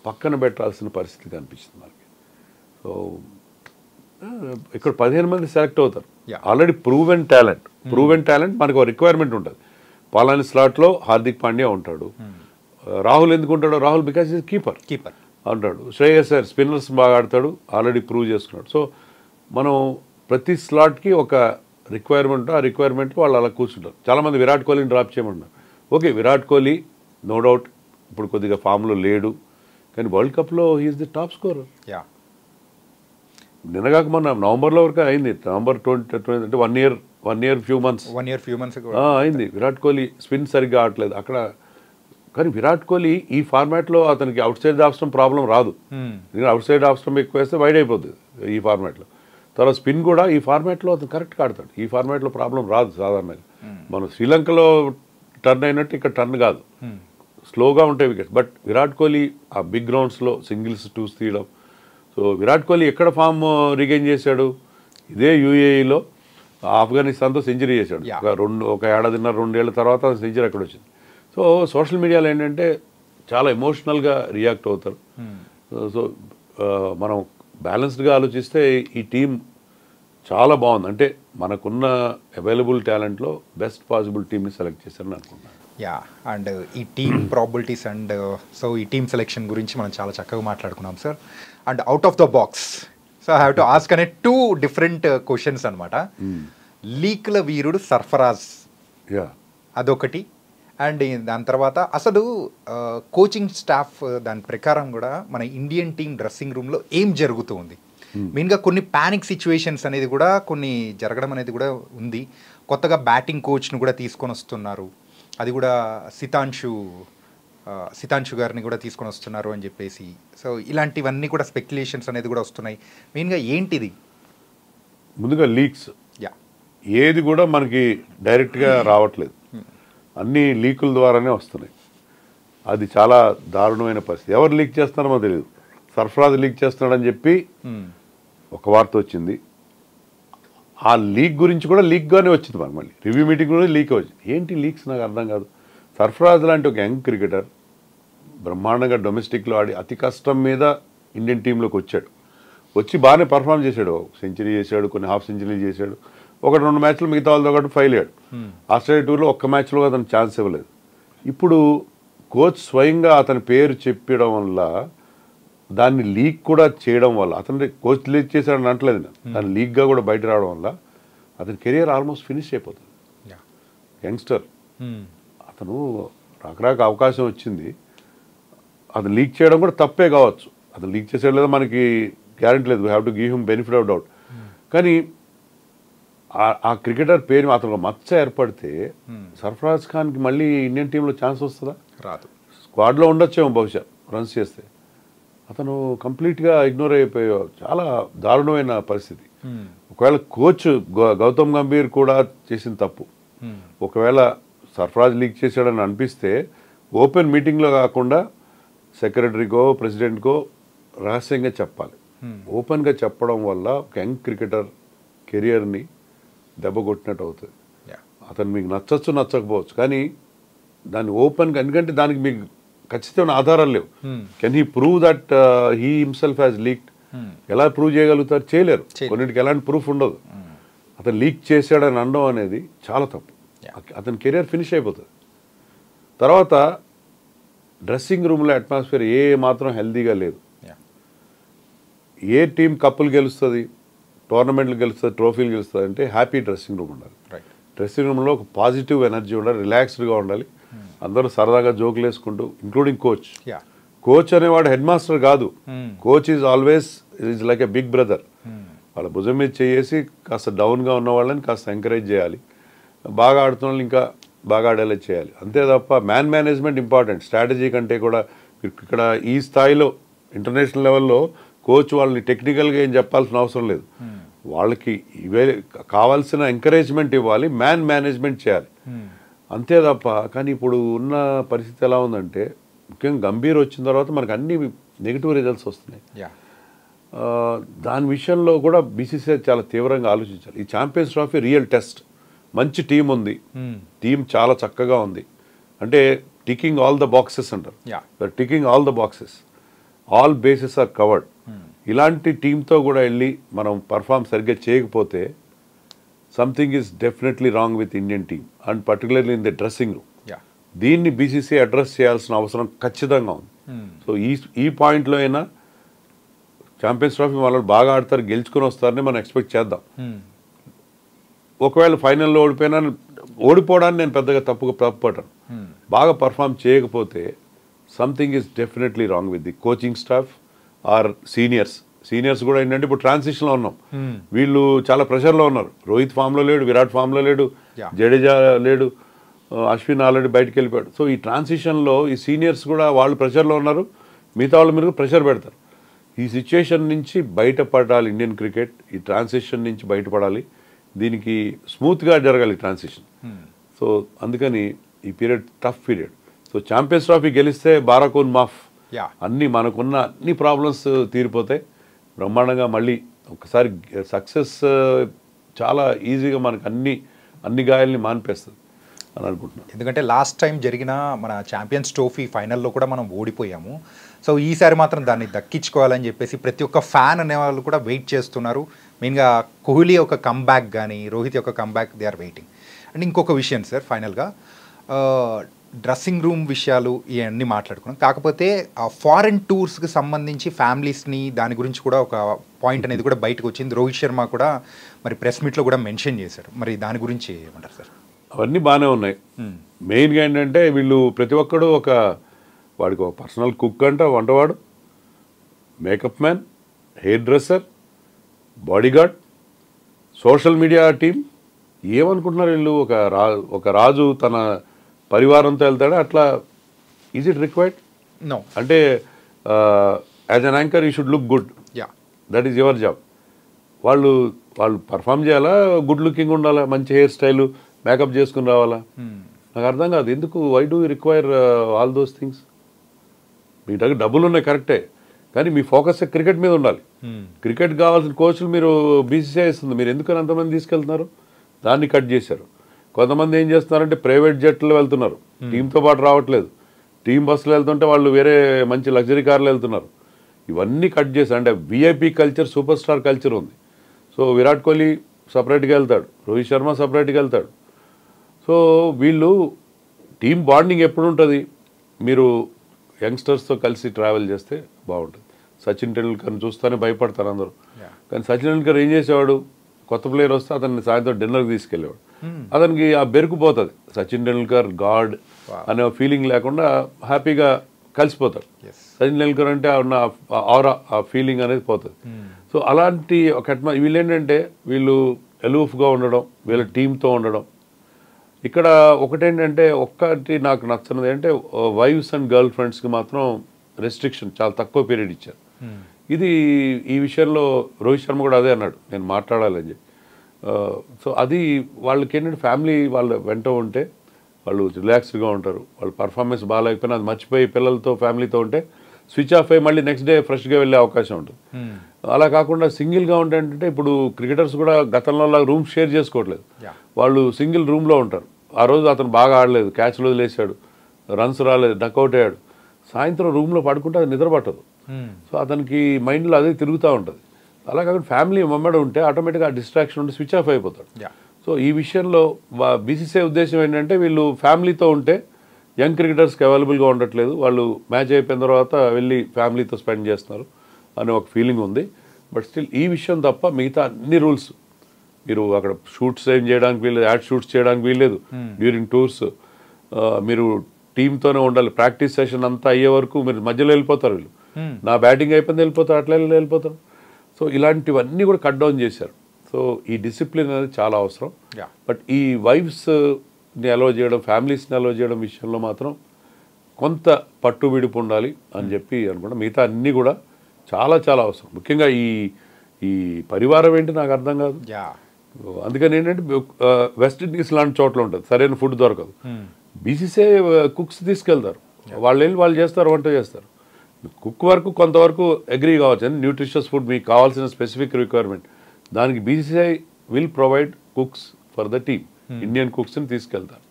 పక్కన పెట్టాల్సిన పరిస్థితి కనిపిస్తుంది మనకి. సో ఇక్కడ 15 మంది సెలెక్ట్ అవుతారు, ఆల్రెడీ ప్రూవెన్ టాలెంట్. మనకు ఒక రిక్వైర్మెంట్ ఉంటుంది. పాలాని స్లాట్లో హార్దిక్ పాండ్యా ఉంటాడు. రాహుల్ ఎందుకు ఉంటాడు? రాహుల్ బికాజ్ ఈజ్ కీపర్ అంటాడు. శ్రేయస్ అయ్యర్ స్పిన్నర్స్ బాగా ఆడతాడు, ఆల్రెడీ ప్రూవ్ చేసుకున్నాడు. సో మనం ప్రతి స్లాట్కి ఒక రిక్వైర్మెంట్, ఆ రిక్వైర్మెంట్ వాళ్ళు అలా కూర్చుంటారు. చాలామంది విరాట్ కోహ్లీని డ్రాప్ చేయమన్నారు. Okay, Virat Kohli no doubt ఇప్పుడు కొద్దిగా ఫామ్లో లేడు, కానీ వరల్డ్ కప్లో he is the top scorer. Yeah నిన్నగాక మొన్న నవంబర్లో వరకు అయింది, నవంబర్ 2020 అంటే 1 year few months అయింది. విరాట్ కోహ్లీ స్పిన్ సరిగ్గా ఆడలేదు అక్కడ. కానీ విరాట్ కోహ్లీ ఈ ఫార్మాట్లో అతనికి అవుట్ సైడ్ ఆఫ్స్టంప్ ప్రాబ్లం రాదు. ఎందుకంటే అవుట్ సైడ్ ఆఫ్స్టంప్ ఎక్కువ వేస్తే వైడ్ అయిపోతుంది ఈ ఫార్మాట్లో. తర్వాత స్పిన్ కూడా ఈ ఫార్మాట్లో అతను కరెక్ట్గా ఆడతాడు. ఈ ఫార్మాట్లో ప్రాబ్లం రాదు సాధారణంగా. మనం శ్రీలంకలో టర్న్ అయినట్టు ఇక్కడ టర్న్ కాదు, స్లోగా ఉంటాయి వికెట్స్. బట్ విరాట్ కోహ్లీ ఆ బిగ్ గ్రౌండ్స్లో సింగిల్స్ 2s తీయడం. సో విరాట్ కోహ్లీ ఎక్కడ ఫామ్ రీగైన్ చేశాడు? ఇదే యూఏఈలో ఆఫ్ఘనిస్తాన్తో సెంచరీ చేశాడు. ఒక ఏడాదిన్నర 2 ఏళ్ల తర్వాత సెంచరీ అక్కడ వచ్చింది. సో సోషల్ మీడియాలో ఏంటంటే చాలా ఎమోషనల్గా రియాక్ట్ అవుతారు. సో మనం బ్యాలెన్స్డ్గా ఆలోచిస్తే ఈ టీం చాలా బాగుంది. అంటే మనకున్న అవైలబుల్ టాలెంట్లో బెస్ట్ పాసిబుల్ టీమ్ని సెలెక్ట్ చేశారని అనుకుంటున్నాను. యా అండ్ ఈ టీమ్ ప్రాబిలిటీస్ అండ్ సో ఈ టీమ్ సెలెక్షన్ గురించి మనం చాలా చక్కగా మాట్లాడుకున్నాం sir. And out of the box so I have to ask అనే 2 different క్వశ్చన్స్ అనమాట. లీక్ల వీరుడు సర్ఫరాజ్ అదొకటి, అండ్ దాని తర్వాత అసలు కోచింగ్ స్టాఫ్ దాని ప్రకారం కూడా మన ఇండియన్ టీమ్ డ్రెస్సింగ్ రూమ్లో ఏం జరుగుతుంది? మెయిన్గా కొన్ని ప్యానిక్ సిచ్యువేషన్స్ అనేది కూడా కొన్ని జరగడం అనేది కూడా ఉంది. కొత్తగా బ్యాటింగ్ కోచ్ను కూడా తీసుకొని వస్తున్నారు, అది కూడా సితాంశు గారిని కూడా తీసుకొని వస్తున్నారు అని చెప్పేసి. సో ఇలాంటివన్నీ కూడా స్పెక్యులేషన్స్ అనేది కూడా వస్తున్నాయి. మెయిన్గా ఏంటిది? ముందుగా లీక్స్ ఏది కూడా మనకి డైరెక్ట్గా రావట్లేదు, అన్ని లీకుల ద్వారానే వస్తున్నాయి. అది చాలా దారుణమైన పరిస్థితి. ఎవరు లీక్ చేస్తున్నారో తెలియదు. సర్ఫరాజ్ లీక్ చేస్తున్నాడని చెప్పి ఒక వార్త వచ్చింది. ఆ లీక్ గురించి కూడా లీక్గానే వచ్చింది మనకు. మళ్ళీ రివ్యూ మీటింగ్ కూడా లీక్ వచ్చింది. ఏంటి లీక్స్ నాకు అర్థం కాదు. సర్ఫరాజ్ లాంటి ఒక యంగ్ క్రికెటర్ బ్రహ్మాండంగా డొమెస్టిక్లో ఆడి అతి కష్టం మీద ఇండియన్ టీంలోకి వచ్చాడు. వచ్చి బాగానే పర్ఫామ్ చేశాడు, సెంచరీ చేశాడు, కొన్ని హాఫ్ సెంచరీలు చేశాడు, 1-2 మ్యాచ్లు మిగతా వాళ్ళతో ఒకటి ఫెయిల్ అయ్యాడు. ఆస్ట్రేలియా టూర్లో ఒక్క మ్యాచ్లో అతను ఛాన్స్ ఇవ్వలేదు. ఇప్పుడు కోచ్ స్వయంగా అతని పేరు చెప్పడం వల్ల, దాన్ని లీక్ కూడా చేయడం వల్ల, అతని కోచ్ లీక్ చేశాడని అంటలేదు నేను, దాన్ని లీక్గా కూడా బయట రావడం వల్ల అతని కెరియర్ ఆల్మోస్ట్ ఫినిష్ అయిపోతుంది. యంగ్స్టర్ అతను రాక అవకాశం వచ్చింది, అతను లీక్ చేయడం కూడా తప్పే కావచ్చు. అతను లీక్ చేసేది లేదా మనకి గ్యారెంటీ లేదు, we have to give him benefit of doubt. కానీ ఆ క్రికెటర్ పేరు అతను మచ్చ ఏర్పడితే సర్ఫరాజ్ ఖాన్కి మళ్ళీ ఇండియన్ టీంలో ఛాన్స్ వస్తుందా? రాదు. స్క్వాడ్లో ఉండొచ్చేమో బహుశా రన్స్ చేస్తే. అతను కంప్లీట్గా ఇగ్నోర్ అయిపోయే చాలా దారుణమైన పరిస్థితి. ఒకవేళ కోచ్ గౌతమ్ గంభీర్ కూడా చేసిన తప్పు. ఒకవేళ సర్ఫరాజ్ లీక్ చేశాడని అనిపిస్తే ఓపెన్ మీటింగ్లో కాకుండా సెక్రటరీకో ప్రెసిడెంట్కో రహస్యంగా చెప్పాలి. ఓపెన్గా చెప్పడం వల్ల ఒక యంగ్ క్రికెటర్ కెరియర్ని దెబ్బ కొట్టినట్టు అవుతుంది. అతను మీకు నచ్చచ్చు నచ్చకపోవచ్చు, కానీ దాన్ని ఓపెన్గా, ఎందుకంటే దానికి మీకు ఖచ్చితమైన ఆధారాలు లేవు. Can he prove that he himself has leak? ఎలా ప్రూవ్ చేయగలుగుతారు? చేయలేరు. కొన్నిటికి ఎలాంటి ప్రూఫ్ ఉండదు. అతను లీక్ చేశాడని అనడం అనేది చాలా తప్పు. అతని కెరియర్ ఫినిష్ అయిపోతుంది. తర్వాత డ్రెస్సింగ్ రూమ్లో అట్మాస్ఫియర్ ఏ మాత్రం హెల్దీగా లేదు. ఏ టీం కప్పులు గెలుస్తుంది, టోర్నమెంట్లు గెలుస్తుంది, ట్రోఫీలు గెలుస్తుంది అంటే హ్యాపీ డ్రెస్సింగ్ రూమ్ ఉండాలి. డ్రెస్సింగ్ రూమ్లో ఒక పాజిటివ్ ఎనర్జీ ఉండాలి, రిలాక్స్డ్గా ఉండాలి, అందరూ సరదాగా జోకులు వేసుకుంటూ, ఇంక్లూడింగ్ కోచ్. కోచ్ అనేవాడు హెడ్ మాస్టర్ కాదు. Coach is always is like a big brother. వాళ్ళ భుజం మీద చేసి కాస్త డౌన్గా ఉన్న వాళ్ళని కాస్త ఎంకరేజ్ చేయాలి, బాగా ఆడుతున్న వాళ్ళు ఇంకా బాగా ఆడేలా చేయాలి. అంతే తప్ప మ్యాన్ మేనేజ్మెంట్ ఇంపార్టెంట్. స్ట్రాటజీ కంటే కూడా ఇక్కడ ఈ స్థాయిలో ఇంటర్నేషనల్ లెవెల్లో కోచ్ వాళ్ళని టెక్నికల్గా ఏం చెప్పాల్సిన అవసరం లేదు. వాళ్ళకి ఇవే కావాల్సిన ఎంకరేజ్మెంట్ ఇవ్వాలి, మ్యాన్ మేనేజ్మెంట్ చేయాలి, అంతే తప్ప. కానీ ఇప్పుడు ఉన్న పరిస్థితి ఎలా ఉందంటే, ముఖ్యంగా గంభీర్ వచ్చిన తర్వాత మనకు అన్ని నెగిటివ్ రిజల్ట్స్ వస్తున్నాయి. దాని విషయంలో కూడా బీసీసీఐ చాలా తీవ్రంగా ఆలోచించాలి. ఈ ఛాంపియన్స్ ట్రోఫీ రియల్ టెస్ట్. మంచి టీం ఉంది, టీం చాలా చక్కగా ఉంది, అంటే టికింగ్ ఆల్ ద బాక్సెస్ అంటారు. Ticking all the boxes, all bases are covered. ఇలాంటి టీంతో కూడా వెళ్ళి మనం పర్ఫామ్ సరిగ్గా చేయకపోతే something is definitely wrong with Indian team, and particularly in the dressing room. దీన్ని బీసీసీఐ అడ్రస్ చేయాల్సిన అవసరం ఖచ్చితంగా ఉంది. సో ఈ పాయింట్లో అయినా ఛాంపియన్స్ ట్రోఫీ వాళ్ళు బాగా ఆడతారు, గెలుచుకొని వస్తారని మనం ఎక్స్పెక్ట్ చేద్దాం. ఒకవేళ ఫైనల్లో ఓడిపోవడాన్ని నేను పెద్దగా తప్పుపట్టాను. బాగా పర్ఫామ్ చేయకపోతే something is definitely wrong with the coaching staff or seniors కూడా ఏంటంటే ఇప్పుడు ట్రాన్సిషన్లో ఉన్నాం. వీళ్ళు చాలా ప్రెషర్లో ఉన్నారు. రోహిత్ ఫామ్లో లేడు, విరాట్ ఫామ్లో లేడు, జడేజా లేడు, అశ్విన్ ఆల్రెడీ బయటకు వెళ్ళిపోయాడు. సో ఈ ట్రాన్సిషన్లో ఈ సీనియర్స్ కూడా వాళ్ళు ప్రెషర్లో ఉన్నారు, మిగతా వాళ్ళ మీద ప్రెషర్ పెడతారు. ఈ సిచ్యుయేషన్ నుంచి బయటపడాలి ఇండియన్ క్రికెట్, ఈ ట్రాన్సిషన్ నుంచి బయటపడాలి, దీనికి స్మూత్గా జరగాలి ట్రాన్సిషన్. సో అందుకని ఈ period tough period. So champions trophy గెలిస్తే బారాకూన్ మాఫ్, అన్నీ మనకున్న అన్ని ప్రాబ్లమ్స్ తీరిపోతాయి బ్రహ్మాండంగా. మళ్ళీ ఒకసారి సక్సెస్ చాలా ఈజీగా మనకు అన్ని గాయాల్ని మాన్పేస్తుంది అని అనుకుంటున్నాను. ఎందుకంటే లాస్ట్ టైం జరిగిన మన ఛాంపియన్స్ ట్రోఫీ ఫైనల్లో కూడా మనం ఓడిపోయాము. సో ఈసారి మాత్రం దాన్ని దక్కించుకోవాలని చెప్పేసి ప్రతి ఒక్క ఫ్యాన్ అనేవాళ్ళు కూడా వెయిట్ చేస్తున్నారు. మెయిన్గా కోహ్లీ యొక్క కంబ్యాక్ కానీ రోహిత్ యొక్క comeback they are waiting. And ఇంకొక విషయం సార్, ఫైనల్గా డ్రెస్సింగ్ రూమ్ విషయాలు ఇవన్నీ మాట్లాడుకున్నాం. కాకపోతే ఫారెన్ టూర్స్కి సంబంధించి ఫ్యామిలీస్ని దాని గురించి కూడా ఒక పాయింట్ అనేది కూడా బయటకు వచ్చింది. రోహిత్ శర్మ కూడా మరి ప్రెస్ మీట్లో కూడా మెన్షన్ చేశారు. మరి దాని గురించి ఏమంటారు సార్? అవన్నీ బాగానే ఉన్నాయి. మెయిన్గా ఏంటంటే వీళ్ళు ప్రతి ఒక్కడు వాడికి ఒక పర్సనల్ కుక్ అంట, వంటవాడు, makeup man, hairdresser, bodyguard, social media team. ఏమనుకుంటున్నారు వీళ్ళు? ఒక రాజు తన పరివారంతో వెళ్తాడా అట్లా? Is it required? నో. అంటే as an anchor you should look good, that is your job. వాళ్ళు పర్ఫామ్ చేయాలా, గుడ్ లుకింగ్ ఉండాలా, మంచి హెయిర్ స్టైలు, మేకప్ చేసుకుని రావాలా? నాకు అర్థం కాదు ఎందుకు. Why do you require all those things? మీ దగ్గర డబ్బులు ఉన్నాయి కరెక్టే, కానీ మీ ఫోకస్ క్రికెట్ మీద ఉండాలి. క్రికెట్ కావాల్సిన కోచ్లు మీరు బీసీసీఐ ఇస్తుంది, మీరు ఎందుకని అంతమంది తీసుకెళ్తున్నారు? దాన్ని కట్ చేశారు. కొంతమంది ఏం చేస్తున్నారంటే ప్రైవేట్ జట్లు వెళ్తున్నారు, టీంతో పాటు రావట్లేదు. టీం బస్సులు వెళ్తుంటే వాళ్ళు వేరే మంచి లగ్జరీ కార్లు వెళ్తున్నారు. ఇవన్నీ కట్ చేశారు. అంటే VIP culture, super star culture ఉంది. సో విరాట్ కోహ్లీ సపరేట్గా వెళ్తాడు, రోహిత్ శర్మ సపరేట్గా వెళ్తాడు. సో వీళ్ళు టీం బాండింగ్ ఎప్పుడు ఉంటుంది? మీరు యంగ్స్టర్స్తో కలిసి ట్రావెల్ చేస్తే బాగుంటుంది. సచిన్ టెండూల్కర్ని చూస్తూనే భయపడతారు అందరూ. కానీ సచిన్ టెండూల్కర్ ఏం చేసేవాడు? కొత్త ప్లేయర్ వస్తే అతన్ని సాయంత్రం డిన్నర్కి తీసుకెళ్ళేవాడు. అతనికి ఆ బెరుకుపోతుంది. సచిన్ టెండూల్కర్ గాడ్ అనే ఫీలింగ్ లేకుండా హ్యాపీగా కలిసిపోతాడు. సచిన్ టెండూల్కర్ అంటే ఉన్న ఆరా, ఆ ఫీలింగ్ అనేది పోతుంది. సో అలాంటి ఒక వీళ్ళు ఏంటంటే వీళ్ళు ఎలూఫ్గా ఉండడం, వీళ్ళ టీంతో ఉండడం. ఇక్కడ ఒక్కటి నాకు నచ్చనిది అంటే వైఫ్స్ అండ్ గర్ల్ ఫ్రెండ్స్కి మాత్రం రెస్ట్రిక్షన్ చాలా తక్కువ పీరియడ్ ఇచ్చారు. ఇది ఈ విషయంలో రోహిత్ శర్మ కూడా అదే అన్నాడు, నేను మాట్లాడాలని చెప్పి. సో అది వాళ్ళకి ఏంటంటే ఫ్యామిలీ వాళ్ళ వెంట ఉంటే వాళ్ళు రిలాక్స్డ్గా ఉంటారు. వాళ్ళ పర్ఫార్మెన్స్ బాగాలేకపోయినా అది మర్చిపోయి పిల్లలతో ఫ్యామిలీతో ఉంటే స్విచ్ ఆఫ్ అయ్యి మళ్ళీ నెక్స్ట్ డే ఫ్రెష్గా వెళ్ళే అవకాశం ఉంటుంది. అలా కాకుండా సింగిల్గా ఉంటే ఇప్పుడు క్రికెటర్స్ కూడా గతంలో రూమ్ షేర్ చేసుకోవట్లేదు. వాళ్ళు సింగిల్ రూమ్లో ఉంటారు. ఆ రోజు అతను బాగా ఆడలేదు, క్యాచ్లు వదిలేశాడు, రన్స్ రాలేదు, డక్అవుట్ అయ్యాడు, సాయంత్రం రూమ్లో పడుకుంటే అది నిద్ర పట్టదు. సో అతనికి మైండ్లో అదే తిరుగుతూ ఉంటుంది. అలా కాకుండా ఫ్యామిలీ మమ్మడ ఉంటే ఆటోమేటిక్గా ఆ డిస్ట్రాక్షన్ ఉంటే స్విచ్ ఆఫ్ అయిపోతాడు. సో ఈ విషయంలో బీసీసీఐ ఉద్దేశం ఏంటంటే వీళ్ళు ఫ్యామిలీతో ఉంటే యంగ్ క్రికెటర్స్కి అవైలబుల్గా ఉండట్లేదు, వాళ్ళు మ్యాచ్ అయిపోయిన తర్వాత వెళ్ళి ఫ్యామిలీతో స్పెండ్ చేస్తున్నారు అనే ఒక ఫీలింగ్ ఉంది. బట్ స్టిల్ ఈ విషయం తప్ప మిగతా అన్ని రూల్స్, మీరు అక్కడ షూట్స్ ఏం చేయడానికి వీల్లేదు, యాడ్ షూట్స్ చేయడానికి వీల్లేదు డ్యూరింగ్ టూర్స్. మీరు టీంతోనే ఉండాలి. ప్రాక్టీస్ సెషన్ అంతా అయ్యే వరకు మీరు మధ్యలో వెళ్ళిపోతారు. వీళ్ళు నా బ్యాటింగ్ అయిపోయింది వెళ్ళిపోతారు, అట్లా వెళ్ళిపోతారు. సో ఇలాంటివన్నీ కూడా కట్ డౌన్ చేశారు. సో ఈ డిసిప్లిన్ అనేది చాలా అవసరం. బట్ ఈ వైఫ్స్ని అలౌ చేయడం, ఫ్యామిలీస్ని అలౌ చేయడం విషయంలో మాత్రం కొంత పట్టు విడుపు ఉండాలి అని చెప్పి అనుకుంటా. మిగతా అన్నీ కూడా చాలా చాలా అవసరం. ముఖ్యంగా ఈ పరివారం ఏంటి నాకు అర్థం కాదు. అందుకని ఏంటంటే వెస్టిండీస్ లాంటి చోట్ల ఉంటుంది, సరైన ఫుడ్ దొరకదు. బీసీసీఐ కుక్స్ తీసుకెళ్తారు, వాళ్ళు వెళ్ళి వాళ్ళు చేస్తారు, వంట చేస్తారు. కుక్ వరకు కొంతవరకు అగ్రీ కావచ్చు, న్యూట్రిషియస్ ఫుడ్ మీకు కావాల్సిన స్పెసిఫిక్ రిక్వైర్మెంట్, దానికి BCCI will provide cooks for the team. Indian కుక్స్ని తీసుకెళ్తారు,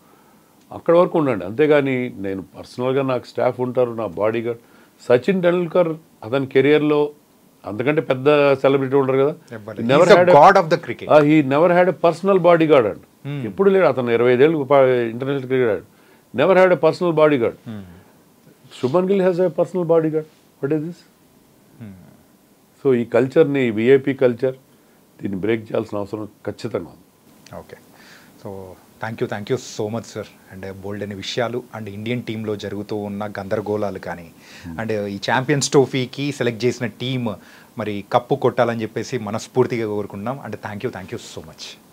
అక్కడ వరకు ఉండండి. అంతేగాని నేను పర్సనల్గా నాకు స్టాఫ్ ఉంటారు, నా బాడీగార్డ్. సచిన్ టెండూల్కర్ అతని కెరియర్లో అంతకంటే పెద్ద సెలబ్రిటీ ఉండరు కదా, he never had a personal body guard అండి. ఎప్పుడు లేడు. అతను 25 ఏళ్ళు ఇంటర్నేషనల్ క్రికెట్ ఆడాడు, never had a personal body guard. Shubman Gill has a personal body guard. What is this? So ఈ కల్చర్ని, విఐపి కల్చర్, దీన్ని బ్రేక్ చేయాల్సిన అవసరం ఖచ్చితంగా ఉంది. Okay. So thank you so much sir. And bold అనే విషయాలు అండ్ ఇండియన్ టీంలో జరుగుతూ ఉన్న గందరగోళాలు కానీ అండ్ ఈ ఛాంపియన్స్ ట్రోఫీకి సెలెక్ట్ చేసిన టీం మరి కప్పు కొట్టాలని చెప్పేసి మనస్ఫూర్తిగా కోరుకుంటున్నాం. And thank you so much.